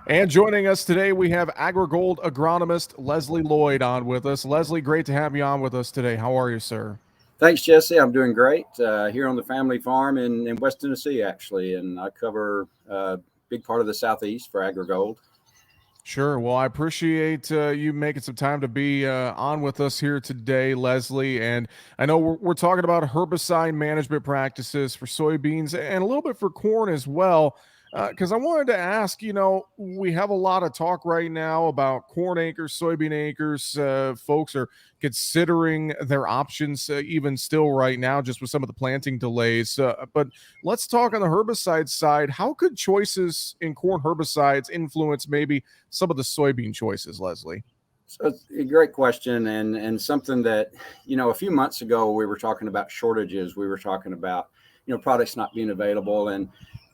And joining us today, we have AgriGold agronomist Leslie Lloyd on with us. Leslie, great to have you on with us today. How are you, sir? Thanks, Jesse. I'm doing great here on the family farm in West Tennessee, actually, and I cover a big part of the Southeast for AgriGold. Sure. Well, I appreciate you making some time to be on with us here today, Leslie. And I know we're talking about herbicide management practices for soybeans and a little bit for corn as well. Because I wanted to ask, we have a lot of talk right now about corn acres, soybean acres. Folks are considering their options even still right now, just with some of the planting delays. But let's talk on the herbicide side. How could choices in corn herbicides influence maybe some of the soybean choices, Leslie? So it's a great question, and something that, a few months ago we were talking about shortages. We were talking about, products not being available,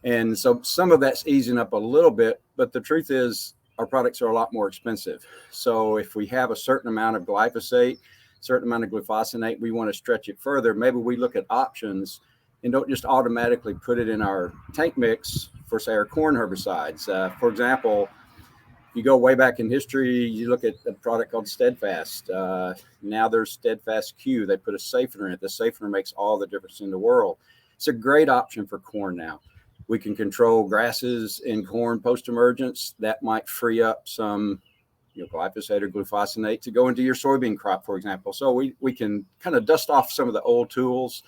and so some of that's easing up a little bit, but the truth is our products are a lot more expensive. So if we have a certain amount of glyphosate, certain amount of glufosinate, we want to stretch it further. Maybe we look at options and don't just automatically put it in our tank mix for, say, our corn herbicides. For example, you go way back in history, you look at a product called Steadfast. Now there's Steadfast Q. They put a safener in it. The safener makes all the difference in the world. It's a great option for corn now. We can control grasses in corn post-emergence. That might free up some glyphosate or glufosinate to go into your soybean crop, for example. So we can kind of dust off some of the old tools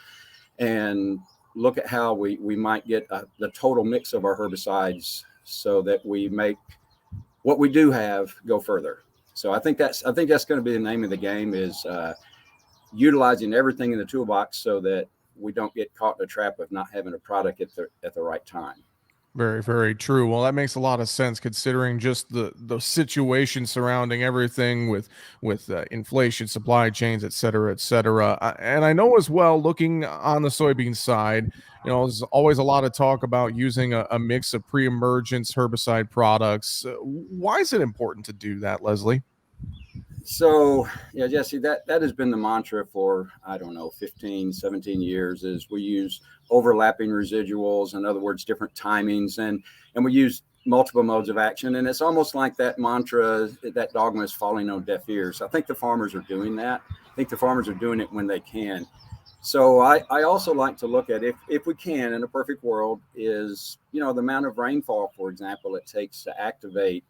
and look at how we might get the total mix of our herbicides so that we make what we do have go further. So I think that's going to be the name of the game, is utilizing everything in the toolbox so that we don't get caught in a trap of not having a product at the right time. Very, very true. Well, that makes a lot of sense considering just the situation surrounding everything with inflation, supply chains, et cetera, et cetera. And I know as well, looking on the soybean side, there's always a lot of talk about using a mix of pre-emergence herbicide products. Why is it important to do that, Leslie? So, yeah, Jesse, that has been the mantra for, 15, 17 years, is we use overlapping residuals, in other words, different timings, and we use multiple modes of action. And it's almost like that mantra, that dogma is falling on deaf ears. I think the farmers are doing that. I think the farmers are doing it when they can. So I also like to look at, if we can, in a perfect world, is, the amount of rainfall, for example, it takes to activate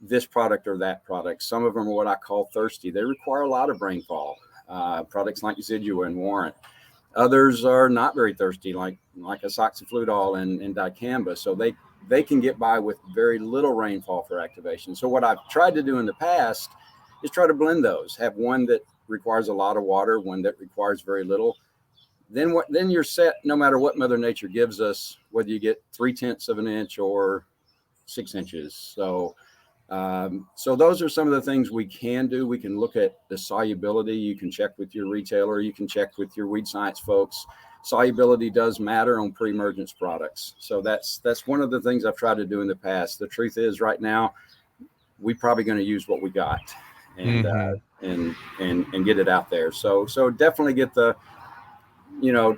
this product or that product. Some of them are what I call thirsty. They require a lot of rainfall. Products like Zidua and Warrant. Others are not very thirsty, like azoxyfludol and dicamba. So they can get by with very little rainfall for activation. So what I've tried to do in the past is try to blend those. Have one that requires a lot of water, one that requires very little. Then you're set no matter what Mother Nature gives us, whether you get 0.3 of an inch or 6 inches. So those are some of the things we can do. We can look at the solubility. You can check with your retailer. You can check with your weed science folks. Solubility does matter on pre-emergence products. So that's one of the things I've tried to do in the past. The truth is, right now, we're probably going to use what we got and get it out there. So definitely get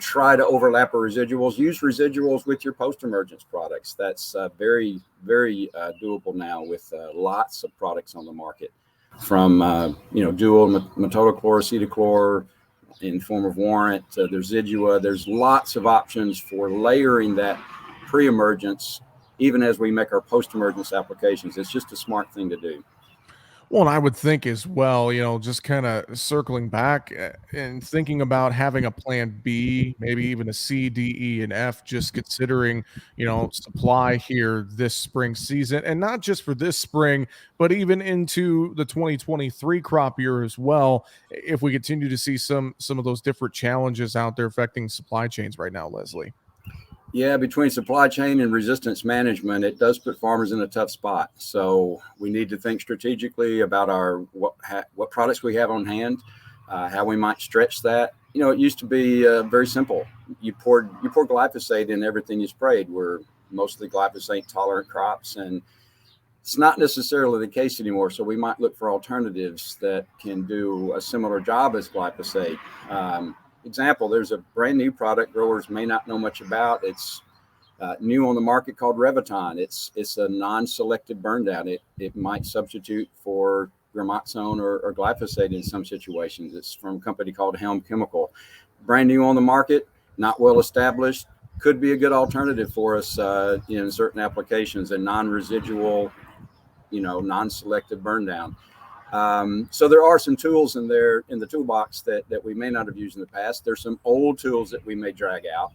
try to overlap our residuals. Use residuals with your post-emergence products. That's very, very doable now with lots of products on the market, from dual metolachlor, acetochlor in the form of Warrant. There's Zidua. There's lots of options for layering that pre-emergence, even as we make our post-emergence applications. It's just a smart thing to do. Well, and I would think as well, just kind of circling back and thinking about having a plan B, maybe even a C, D, E, and F, just considering, supply here this spring season, and not just for this spring, but even into the 2023 crop year as well. If we continue to see some of those different challenges out there affecting supply chains right now, Leslie. Yeah, between supply chain and resistance management, it does put farmers in a tough spot. So we need to think strategically about what products we have on hand, how we might stretch that. It used to be very simple. You pour glyphosate in everything you sprayed. We're mostly glyphosate tolerant crops, and it's not necessarily the case anymore. So we might look for alternatives that can do a similar job as glyphosate. Example, there's a brand new product growers may not know much about. It's new on the market called Reviton. It's a non-selective burn down. It might substitute for gramoxone or glyphosate in some situations. It's from a company called Helm Chemical. Brand new on the market, not well established. Could be a good alternative for us in certain applications, and non-residual, non-selective burn down. So there are some tools in there in the toolbox that we may not have used in the past. There's some old tools that we may drag out,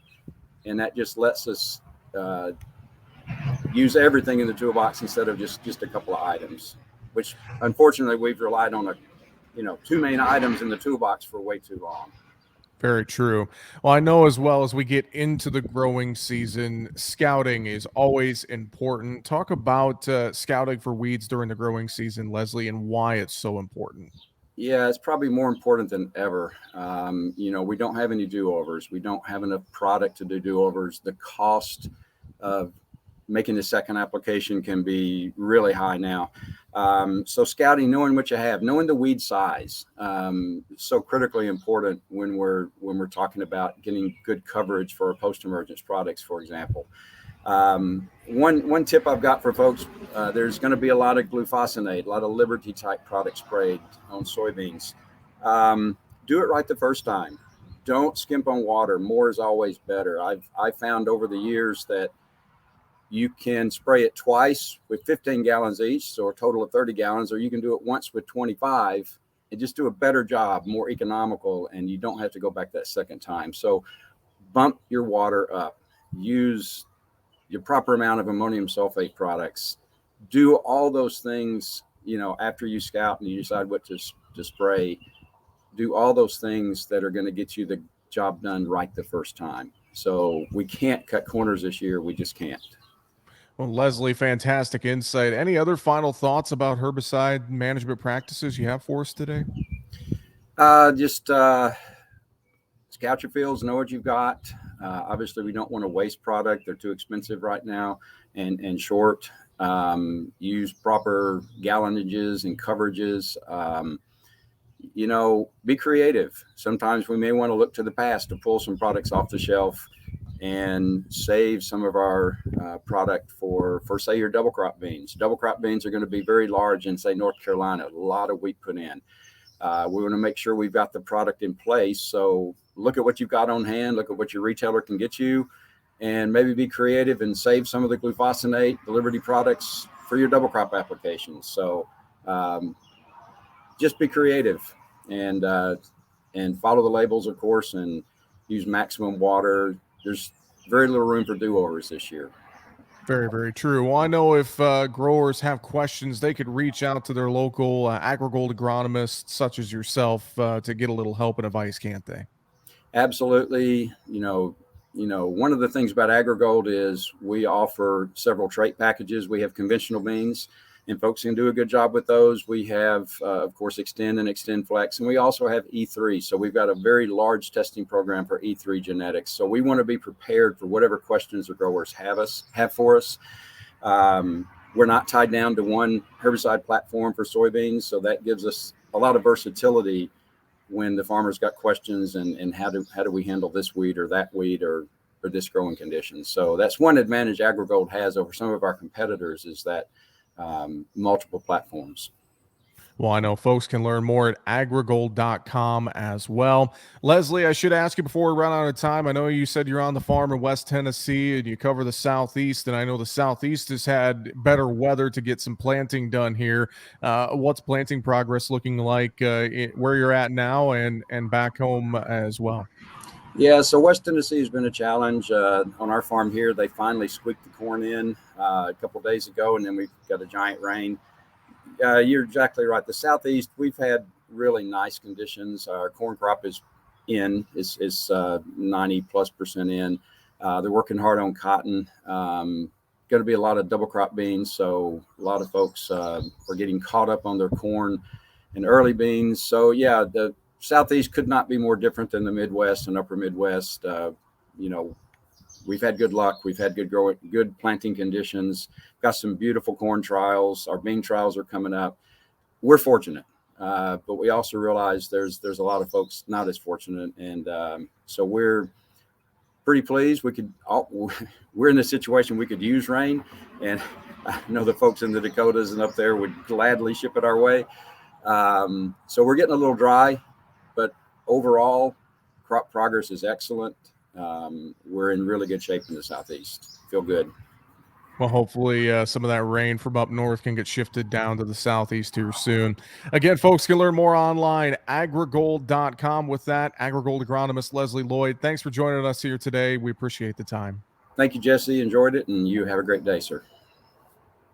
and that just lets us use everything in the toolbox instead of just a couple of items, which unfortunately we've relied on two main items in the toolbox for way too long. Very true. Well, I know as well as we get into the growing season, scouting is always important. Talk about scouting for weeds during the growing season, Leslie, and why it's so important. Yeah, it's probably more important than ever. We don't have any do-overs. We don't have enough product to do do-overs. The cost of making the second application can be really high now. So scouting, knowing what you have, knowing the weed size, so critically important when we're talking about getting good coverage for our post-emergence products, for example. One tip I've got for folks, there's going to be a lot of glufosinate, a lot of Liberty type products sprayed on soybeans. Do it right the first time. Don't skimp on water. More is always better. I've found over the years that you can spray it twice with 15 gallons each, so a total of 30 gallons, or you can do it once with 25 and just do a better job, more economical, and you don't have to go back that second time. So bump your water up. Use your proper amount of ammonium sulfate products. Do all those things, after you scout and you decide what to spray. Do all those things that are going to get you the job done right the first time. So we can't cut corners this year. We just can't. Well, Leslie, fantastic insight. Any other final thoughts about herbicide management practices you have for us today? Just scout your fields, know what you've got. Obviously, we don't want to waste product. They're too expensive right now and short. Use proper gallonages and coverages. Be creative. Sometimes we may want to look to the past to pull some products off the shelf and save some of our product for say your double crop beans. Double crop beans are going to be very large in, say, North Carolina, a lot of wheat put in. We want to make sure we've got the product in place. So look at what you've got on hand, look at what your retailer can get you, and maybe be creative and save some of the glufosinate, the Liberty products for your double crop applications. So just be creative and follow the labels, of course, and use maximum water. There's very little room for do-overs this year. Very, very true. Well, I know if growers have questions, they could reach out to their local AgriGold agronomists, such as yourself, to get a little help and advice, can't they? Absolutely. One of the things about AgriGold is we offer several trait packages. We have conventional beans, and folks can do a good job with those. We have, of course, Extend and Extend Flex, and we also have E3. So we've got a very large testing program for E3 genetics. So we want to be prepared for whatever questions the growers have for us. We're not tied down to one herbicide platform for soybeans, so that gives us a lot of versatility when the farmer's got questions and how do we handle this weed or that weed or this growing condition. So that's one advantage AgriGold has over some of our competitors, is that multiple platforms. Well, I know folks can learn more at agrigold.com as well. Leslie, I should ask you before we run out of time. I know you said you're on the farm in West Tennessee and you cover the Southeast, and I know the Southeast has had better weather to get some planting done here. What's planting progress looking like where you're at now and back home as well? Yeah, so West Tennessee has been a challenge. On our farm here, they finally squeaked the corn in a couple of days ago, and then we got a giant rain. You're exactly right. The Southeast, we've had really nice conditions. Our corn crop is 90+% in. They're working hard on cotton. Going to be a lot of double crop beans, so a lot of folks are getting caught up on their corn and early beans. So yeah, the Southeast could not be more different than the Midwest and upper Midwest. We've had good luck. We've had good planting conditions. Got some beautiful corn trials. Our bean trials are coming up. We're fortunate, but we also realize there's a lot of folks not as fortunate, and so we're pretty pleased. We're in a situation we could use rain, and I know the folks in the Dakotas and up there would gladly ship it our way. So we're getting a little dry, but overall, crop progress is excellent. We're in really good shape in the Southeast. Feel good. Well, hopefully some of that rain from up north can get shifted down to the southeast here soon. Again, folks can learn more online, agrigold.com. With that, AgriGold agronomist Leslie Lloyd, thanks for joining us here today. We appreciate the time. Thank you, Jesse. Enjoyed it, and you have a great day, sir.